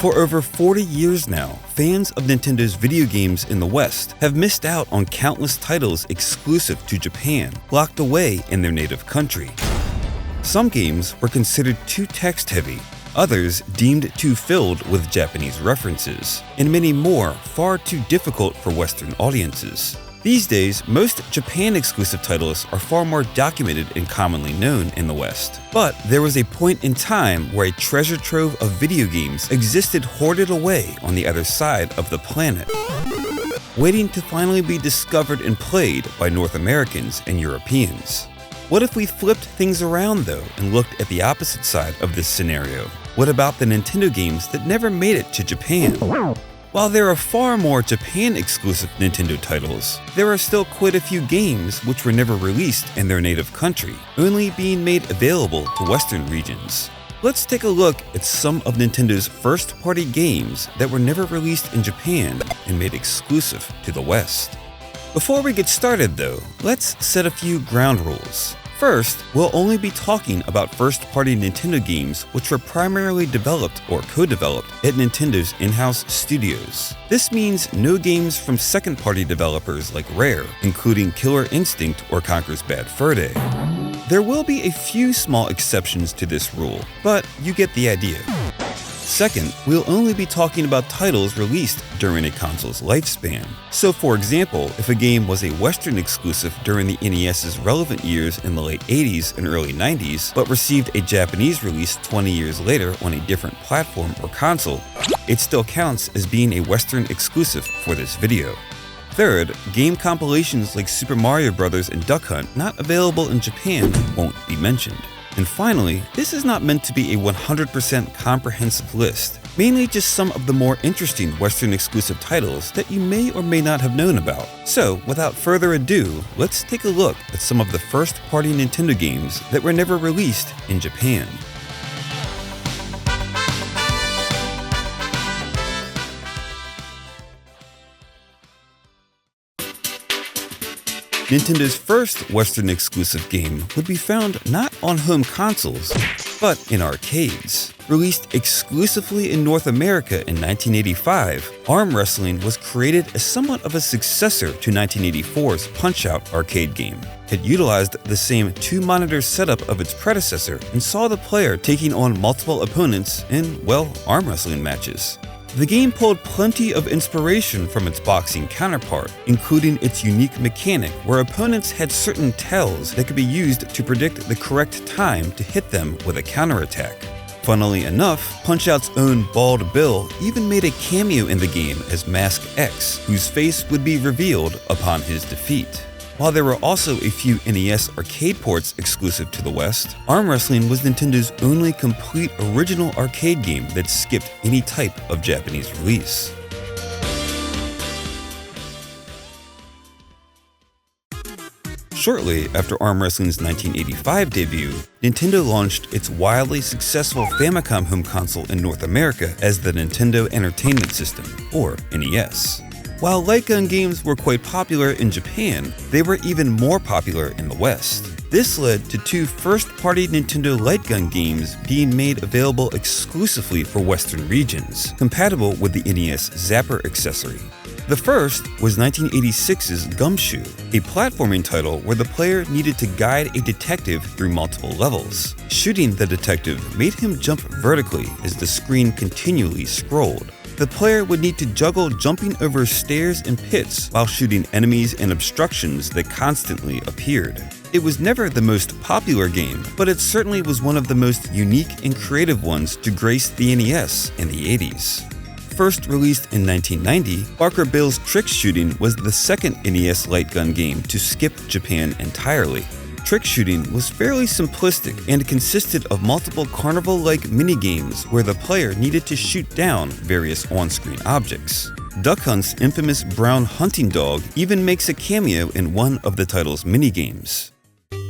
For over 40 years now, fans of Nintendo's video games in the West have missed out on countless titles exclusive to Japan, locked away in their native country. Some games were considered too text-heavy, others deemed too filled with Japanese references, and many more far too difficult for Western audiences. These days, most Japan-exclusive titles are far more documented and commonly known in the West. But there was a point in time where a treasure trove of video games existed hoarded away on the other side of the planet, waiting to finally be discovered and played by North Americans and Europeans. What if we flipped things around though and looked at the opposite side of this scenario? What about the Nintendo games that never made it to Japan? While there are far more Japan-exclusive Nintendo titles, there are still quite a few games which were never released in their native country, only being made available to Western regions. Let's take a look at some of Nintendo's first-party games that were never released in Japan and made exclusive to the West. Before we get started though, let's set a few ground rules. First, we'll only be talking about first-party Nintendo games which were primarily developed or co-developed at Nintendo's in-house studios. This means no games from second-party developers like Rare, including Killer Instinct or Conker's Bad Fur Day. There will be a few small exceptions to this rule, but you get the idea. Second, we'll only be talking about titles released during a console's lifespan. So for example, if a game was a Western exclusive during the NES's relevant years in the late 80s and early 90s, but received a Japanese release 20 years later on a different platform or console, it still counts as being a Western exclusive for this video. Third, game compilations like Super Mario Bros. And Duck Hunt not available in Japan won't be mentioned. And finally, this is not meant to be a 100% comprehensive list, mainly just some of the more interesting Western exclusive titles that you may or may not have known about. So, without further ado, let's take a look at some of the first-party Nintendo games that were never released in Japan. Nintendo's first Western exclusive game would be found not on home consoles, but in arcades. Released exclusively in North America in 1985, Arm Wrestling was created as somewhat of a successor to 1984's Punch-Out arcade game. It utilized the same two-monitor setup of its predecessor and saw the player taking on multiple opponents in, well, arm wrestling matches. The game pulled plenty of inspiration from its boxing counterpart, including its unique mechanic where opponents had certain tells that could be used to predict the correct time to hit them with a counterattack. Funnily enough, Punch-Out's own Bald Bill even made a cameo in the game as Mask X, whose face would be revealed upon his defeat. While there were also a few NES arcade ports exclusive to the West, Arm Wrestling was Nintendo's only complete original arcade game that skipped any type of Japanese release. Shortly after Arm Wrestling's 1985 debut, Nintendo launched its wildly successful Famicom home console in North America as the Nintendo Entertainment System, or NES. While light gun games were quite popular in Japan, they were even more popular in the West. This led to two first-party Nintendo light gun games being made available exclusively for Western regions, compatible with the NES Zapper accessory. The first was 1986's Gumshoe, a platforming title where the player needed to guide a detective through multiple levels. Shooting the detective made him jump vertically as the screen continually scrolled. The player would need to juggle jumping over stairs and pits while shooting enemies and obstructions that constantly appeared. It was never the most popular game, but it certainly was one of the most unique and creative ones to grace the NES in the 80s. First released in 1990, Barker Bill's Trick Shooting was the second NES light gun game to skip Japan entirely. Trick shooting was fairly simplistic and consisted of multiple carnival-like minigames where the player needed to shoot down various on-screen objects. Duck Hunt's infamous brown hunting dog even makes a cameo in one of the title's minigames.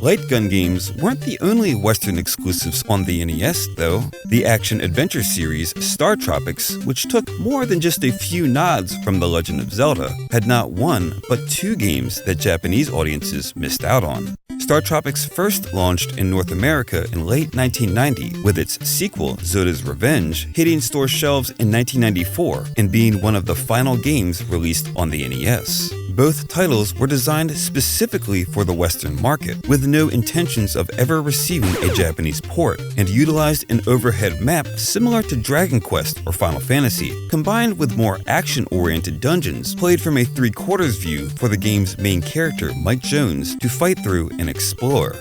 Light gun games weren't the only Western exclusives on the NES, though. The action-adventure series StarTropics, which took more than just a few nods from The Legend of Zelda, had not one, but two games that Japanese audiences missed out on. StarTropics first launched in North America in late 1990, with its sequel, Zoda's Revenge, hitting store shelves in 1994 and being one of the final games released on the NES. Both titles were designed specifically for the Western market, with no intentions of ever receiving a Japanese port, and utilized an overhead map similar to Dragon Quest or Final Fantasy, combined with more action-oriented dungeons played from a three-quarters view for the game's main character, Mike Jones, to fight through and explore.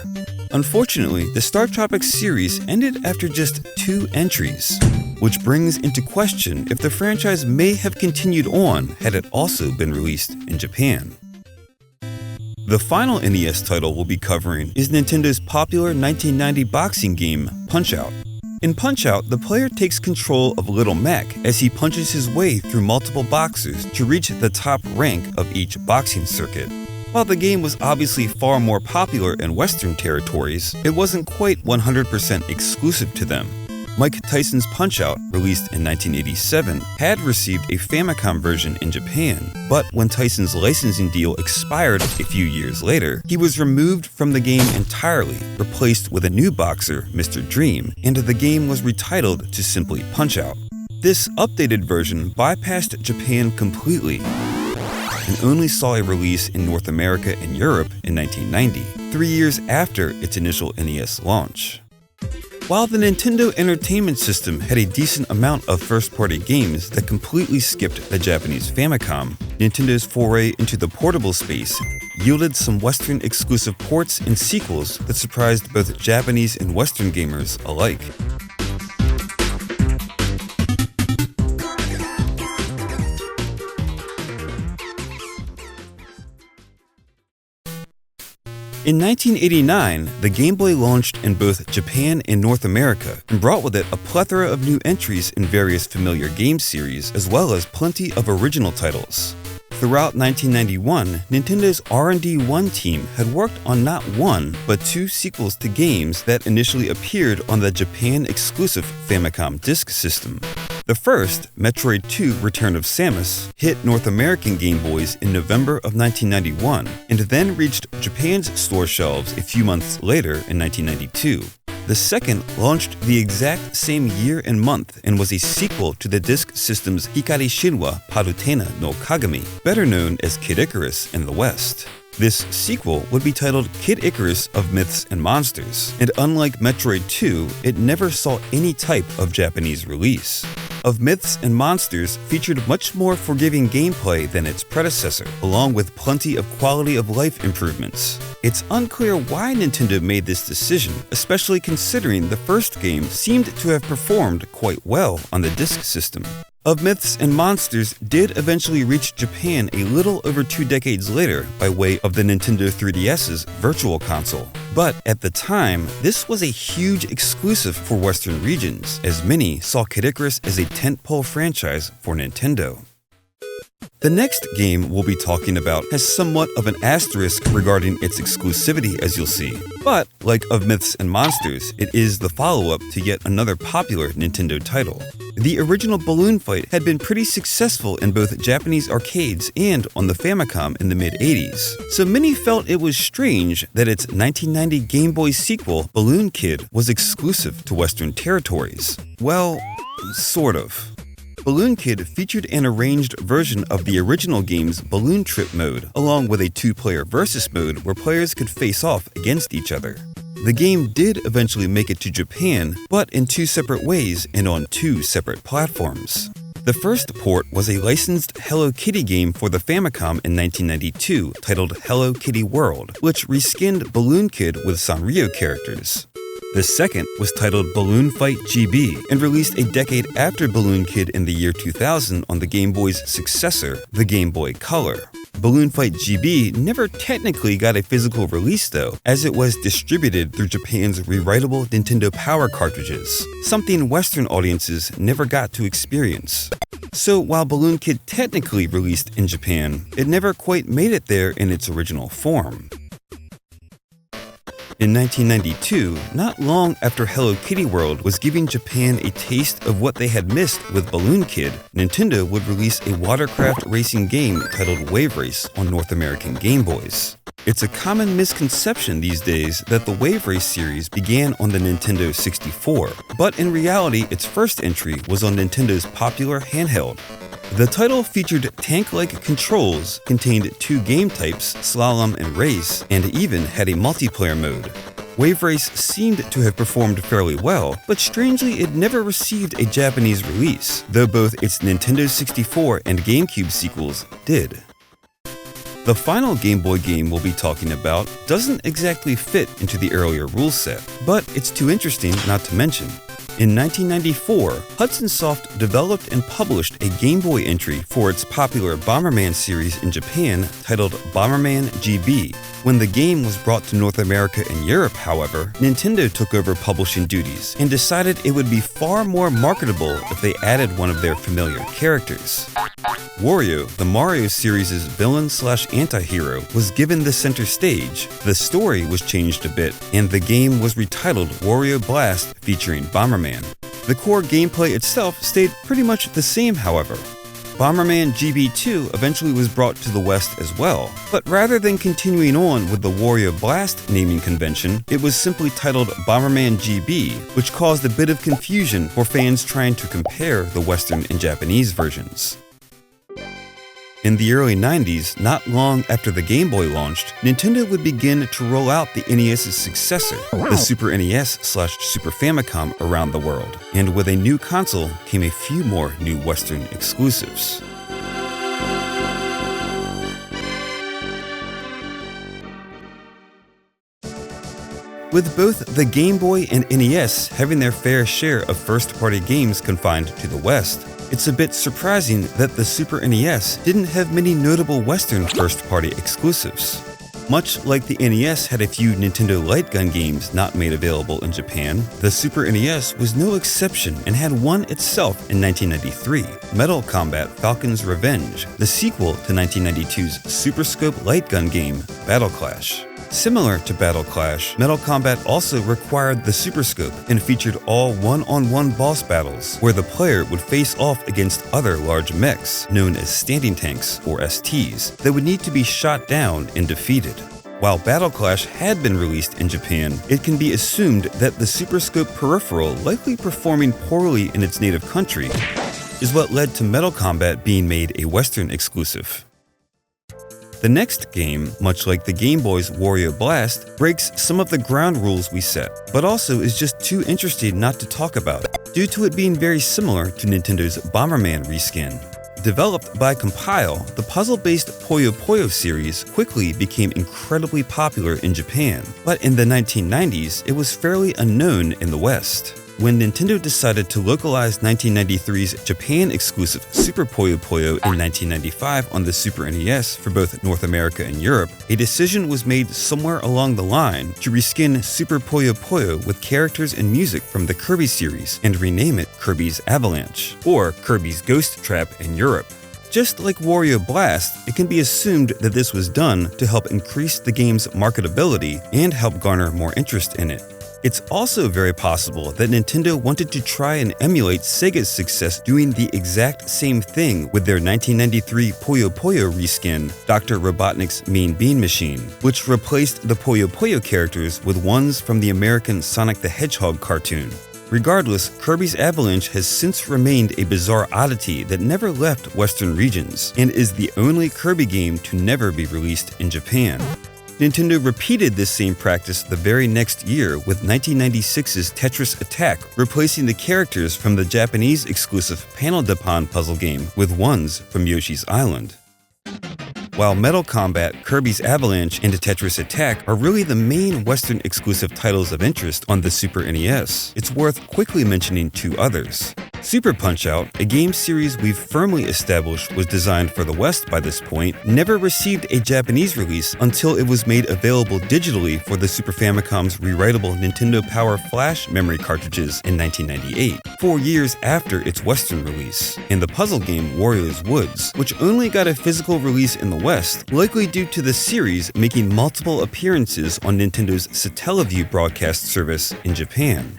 Unfortunately, the StarTropics series ended after just 2 entries, which brings into question if the franchise may have continued on had it also been released in Japan. The final NES title we'll be covering is Nintendo's popular 1990 boxing game, Punch-Out! In Punch-Out!, the player takes control of Little Mac as he punches his way through multiple boxers to reach the top rank of each boxing circuit. While the game was obviously far more popular in Western territories, it wasn't quite 100% exclusive to them. Mike Tyson's Punch-Out!, released in 1987, had received a Famicom version in Japan, but when Tyson's licensing deal expired a few years later, he was removed from the game entirely, replaced with a new boxer, Mr. Dream, and the game was retitled to simply Punch-Out! This updated version bypassed Japan completely and only saw a release in North America and Europe in 1990, 3 years after its initial NES launch. While the Nintendo Entertainment System had a decent amount of first-party games that completely skipped the Japanese Famicom, Nintendo's foray into the portable space yielded some Western-exclusive ports and sequels that surprised both Japanese and Western gamers alike. In 1989, the Game Boy launched in both Japan and North America and brought with it a plethora of new entries in various familiar game series, as well as plenty of original titles. Throughout 1991, Nintendo's R&D1 team had worked on not one, but 2 sequels to games that initially appeared on the Japan-exclusive Famicom Disk System. The first, Metroid 2: Return of Samus, hit North American Game Boys in November of 1991, and then reached Japan's store shelves a few months later in 1992. The second launched the exact same year and month and was a sequel to the Disk System's Hikari Shinwa Parutena no Kagami, better known as Kid Icarus in the West. This sequel would be titled Kid Icarus of Myths and Monsters, and unlike Metroid 2, it never saw any type of Japanese release. Of Myths and Monsters featured much more forgiving gameplay than its predecessor, along with plenty of quality-of-life improvements. It's unclear why Nintendo made this decision, especially considering the first game seemed to have performed quite well on the Disk System. Of Myths and Monsters did eventually reach Japan a little over 2 decades later by way of the Nintendo 3DS's Virtual Console. But at the time, this was a huge exclusive for Western regions, as many saw Kid Icarus as a tentpole franchise for Nintendo. The next game we'll be talking about has somewhat of an asterisk regarding its exclusivity, as you'll see. But, like Of Myths and Monsters, it is the follow-up to yet another popular Nintendo title. The original Balloon Fight had been pretty successful in both Japanese arcades and on the Famicom in the mid-80s, so many felt it was strange that its 1990 Game Boy sequel, Balloon Kid, was exclusive to Western territories. Well, sort of. Balloon Kid featured an arranged version of the original game's Balloon Trip mode, along with a 2-player versus mode where players could face off against each other. The game did eventually make it to Japan, but in 2 separate ways and on 2 separate platforms. The first port was a licensed Hello Kitty game for the Famicom in 1992 titled Hello Kitty World, which reskinned Balloon Kid with Sanrio characters. The second was titled Balloon Fight GB and released a decade after Balloon Kid in the year 2000 on the Game Boy's successor, the Game Boy Color. Balloon Fight GB never technically got a physical release though, as it was distributed through Japan's rewritable Nintendo Power cartridges, something Western audiences never got to experience. So while Balloon Kid technically released in Japan, it never quite made it there in its original form. In 1992, not long after Hello Kitty World was giving Japan a taste of what they had missed with Balloon Kid, Nintendo would release a watercraft racing game titled Wave Race on North American Game Boys. It's a common misconception these days that the Wave Race series began on the Nintendo 64, but in reality its first entry was on Nintendo's popular handheld. The title featured tank-like controls, contained 2 game types, slalom and race, and even had a multiplayer mode. Wave Race seemed to have performed fairly well, but strangely it never received a Japanese release, though both its Nintendo 64 and GameCube sequels did. The final Game Boy game we'll be talking about doesn't exactly fit into the earlier rule set, but it's too interesting not to mention. In 1994, Hudson Soft developed and published a Game Boy entry for its popular Bomberman series in Japan titled Bomberman GB. When the game was brought to North America and Europe, however, Nintendo took over publishing duties and decided it would be far more marketable if they added one of their familiar characters. Wario, the Mario series' villain/anti-hero, was given the center stage, the story was changed a bit, and the game was retitled Wario Blast featuring Bomberman. The core gameplay itself stayed pretty much the same, however. Bomberman GB2 eventually was brought to the West as well, but rather than continuing on with the Wario Blast naming convention, it was simply titled Bomberman GB, which caused a bit of confusion for fans trying to compare the Western and Japanese versions. In the early 90s, not long after the Game Boy launched, Nintendo would begin to roll out the NES's successor, the Super NES/Super Famicom, around the world, and with a new console came a few more new Western exclusives. With both the Game Boy and NES having their fair share of first-party games confined to the West, it's a bit surprising that the Super NES didn't have many notable Western first-party exclusives. Much like the NES had a few Nintendo Light Gun games not made available in Japan, the Super NES was no exception and had one itself in 1993, Metal Combat Falcon's Revenge, the sequel to 1992's Super Scope Light Gun game, Battle Clash. Similar to Battle Clash, Metal Combat also required the Super Scope and featured all one-on-one boss battles, where the player would face off against other large mechs, known as standing tanks, or STs, that would need to be shot down and defeated. While Battle Clash had been released in Japan, it can be assumed that the Super Scope peripheral likely performing poorly in its native country is what led to Metal Combat being made a Western exclusive. The next game, much like the Game Boy's Wario Blast, breaks some of the ground rules we set, but also is just too interesting not to talk about, due to it being very similar to Nintendo's Bomberman reskin. Developed by Compile, the puzzle-based Puyo Puyo series quickly became incredibly popular in Japan, but in the 1990s, it was fairly unknown in the West. When Nintendo decided to localize 1993's Japan-exclusive Super Puyo Puyo in 1995 on the Super NES for both North America and Europe, a decision was made somewhere along the line to reskin Super Puyo Puyo with characters and music from the Kirby series and rename it Kirby's Avalanche, or Kirby's Ghost Trap in Europe. Just like Wario Blast, it can be assumed that this was done to help increase the game's marketability and help garner more interest in it. It's also very possible that Nintendo wanted to try and emulate Sega's success doing the exact same thing with their 1993 Puyo Puyo reskin, Dr. Robotnik's Mean Bean Machine, which replaced the Puyo Puyo characters with ones from the American Sonic the Hedgehog cartoon. Regardless, Kirby's Avalanche has since remained a bizarre oddity that never left Western regions, and is the only Kirby game to never be released in Japan. Nintendo repeated this same practice the very next year with 1996's Tetris Attack, replacing the characters from the Japanese exclusive Panel Depon puzzle game with ones from Yoshi's Island. While Metal Combat, Kirby's Avalanche, and Tetris Attack are really the main Western exclusive titles of interest on the Super NES, it's worth quickly mentioning two others. Super Punch-Out, a game series we've firmly established was designed for the West by this point, never received a Japanese release until it was made available digitally for the Super Famicom's rewritable Nintendo Power Flash memory cartridges in 1998, 4 years after its Western release, and the puzzle game Wario's Woods, which only got a physical release in the West, likely due to the series making multiple appearances on Nintendo's Satellaview broadcast service in Japan.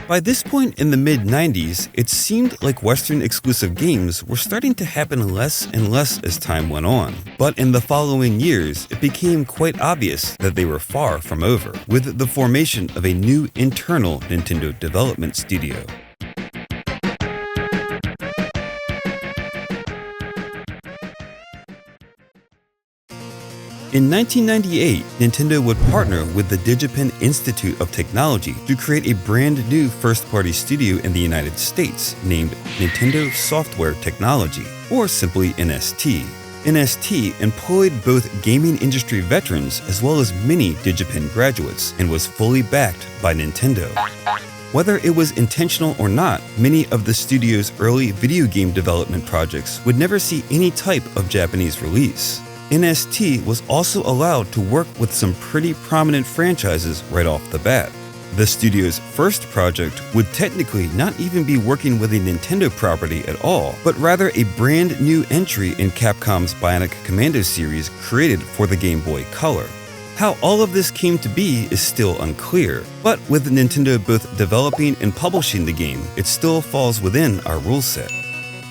By this point in the mid-90s, it seemed like Western exclusive games were starting to happen less and less as time went on. But in the following years, it became quite obvious that they were far from over, with the formation of a new internal Nintendo development studio. In 1998, Nintendo would partner with the Digipen Institute of Technology to create a brand new first-party studio in the United States named Nintendo Software Technology, or simply NST. NST employed both gaming industry veterans as well as many Digipen graduates and was fully backed by Nintendo. Whether it was intentional or not, many of the studio's early video game development projects would never see any type of Japanese release. NST was also allowed to work with some pretty prominent franchises right off the bat. The studio's first project would technically not even be working with a Nintendo property at all, but rather a brand new entry in Capcom's Bionic Commando series created for the Game Boy Color. How all of this came to be is still unclear, but with Nintendo both developing and publishing the game, it still falls within our rule set.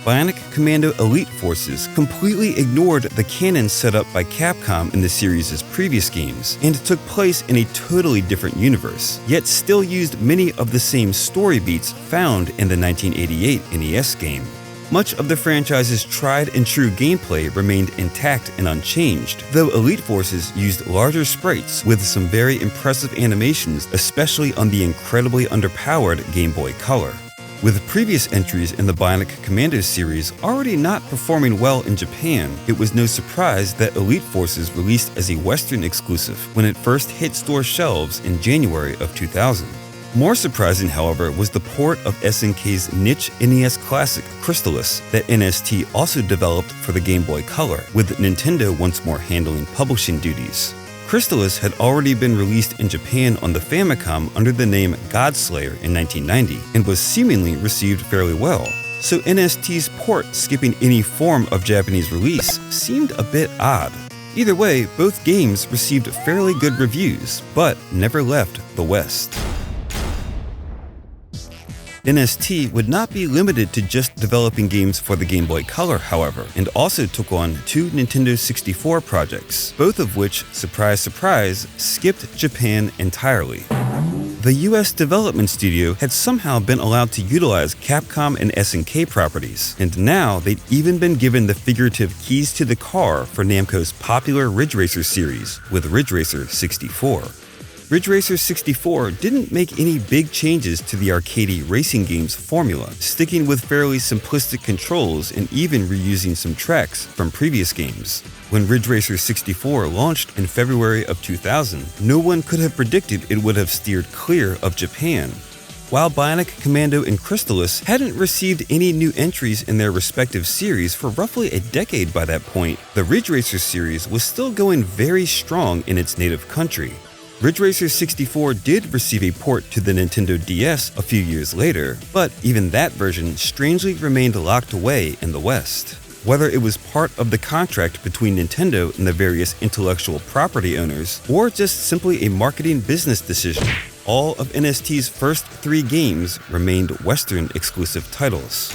Bionic Commando Elite Forces completely ignored the canon set up by Capcom in the series' previous games and took place in a totally different universe, yet still used many of the same story beats found in the 1988 NES game. Much of the franchise's tried and true gameplay remained intact and unchanged, though Elite Forces used larger sprites with some very impressive animations, especially on the incredibly underpowered Game Boy Color. With previous entries in the Bionic Commando series already not performing well in Japan, it was no surprise that Elite Forces released as a Western exclusive when it first hit store shelves in January of 2000. More surprising, however, was the port of SNK's niche NES classic Crystallis that NST also developed for the Game Boy Color, with Nintendo once more handling publishing duties. Crystallis had already been released in Japan on the Famicom under the name Godslayer in 1990 and was seemingly received fairly well. So NST's port skipping any form of Japanese release seemed a bit odd. Either way, both games received fairly good reviews, but never left the West. NST would not be limited to just developing games for the Game Boy Color, however, and also took on two Nintendo 64 projects, both of which, surprise surprise, skipped Japan entirely. The US development studio had somehow been allowed to utilize Capcom and SNK properties, and now they'd even been given the figurative keys to the car for Namco's popular Ridge Racer series with Ridge Racer 64. Ridge Racer 64 didn't make any big changes to the arcadey racing game's formula, sticking with fairly simplistic controls and even reusing some tracks from previous games. When Ridge Racer 64 launched in February of 2000, no one could have predicted it would have steered clear of Japan. While Bionic Commando and Crystallis hadn't received any new entries in their respective series for roughly a decade by that point, the Ridge Racer series was still going very strong in its native country. Ridge Racer 64 did receive a port to the Nintendo DS a few years later, but even that version strangely remained locked away in the West. Whether it was part of the contract between Nintendo and the various intellectual property owners, or just simply a marketing business decision, all of NST's first three games remained Western exclusive titles.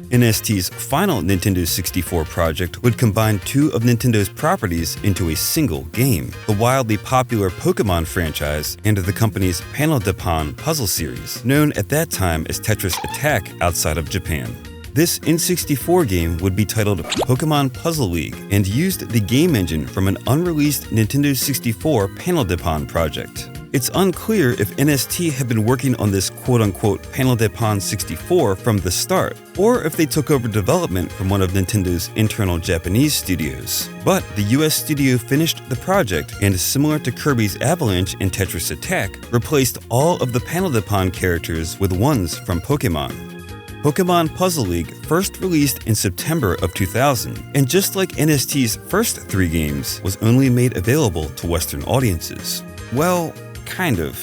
NST's final Nintendo 64 project would combine two of Nintendo's properties into a single game, the wildly popular Pokémon franchise and the company's Panel de Pon puzzle series, known at that time as Tetris Attack outside of Japan. This N64 game would be titled Pokémon Puzzle League and used the game engine from an unreleased Nintendo 64 Panel de Pon project. It's unclear if NST had been working on this quote-unquote Panel de Pon 64 from the start, or if they took over development from one of Nintendo's internal Japanese studios. But the US studio finished the project and, similar to Kirby's Avalanche and Tetris Attack, replaced all of the Panel de Pon characters with ones from Pokémon. Pokémon Puzzle League first released in September of 2000, and just like NST's first three games, was only made available to Western audiences. Well, kind of.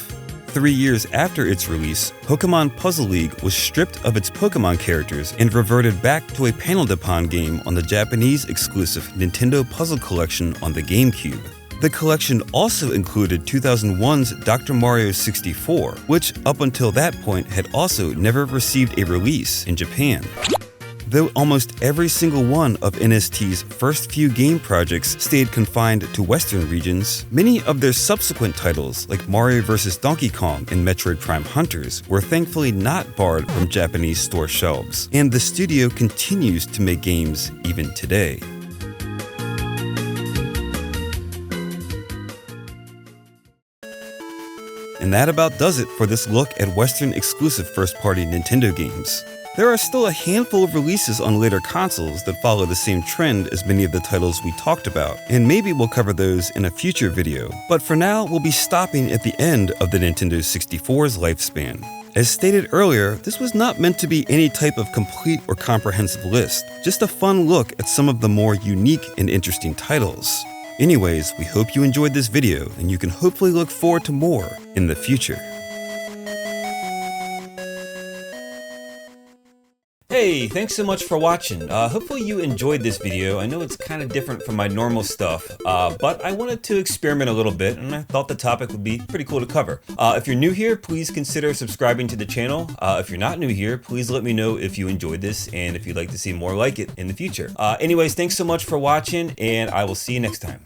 3 years after its release, Pokémon Puzzle League was stripped of its Pokémon characters and reverted back to a Panel de Pon game on the Japanese exclusive Nintendo Puzzle Collection on the GameCube. The collection also included 2001's Dr. Mario 64, which up until that point had also never received a release in Japan. Though almost every single one of NST's first few game projects stayed confined to Western regions, many of their subsequent titles, like Mario vs. Donkey Kong and Metroid Prime Hunters, were thankfully not barred from Japanese store shelves, and the studio continues to make games even today. And that about does it for this look at Western exclusive first-party Nintendo games. There are still a handful of releases on later consoles that follow the same trend as many of the titles we talked about, and maybe we'll cover those in a future video. But for now, we'll be stopping at the end of the Nintendo 64's lifespan. As stated earlier, this was not meant to be any type of complete or comprehensive list, just a fun look at some of the more unique and interesting titles. Anyways, we hope you enjoyed this video, and you can hopefully look forward to more in the future. Hey, thanks so much for watching. Hopefully you enjoyed this video. I know it's kind of different from my normal stuff, but I wanted to experiment a little bit, and I thought the topic would be pretty cool to cover. If you're new here, please consider subscribing to the channel. If you're not new here, please let me know if you enjoyed this and if you'd like to see more like it in the future. Anyways, thanks so much for watching, and I will see you next time.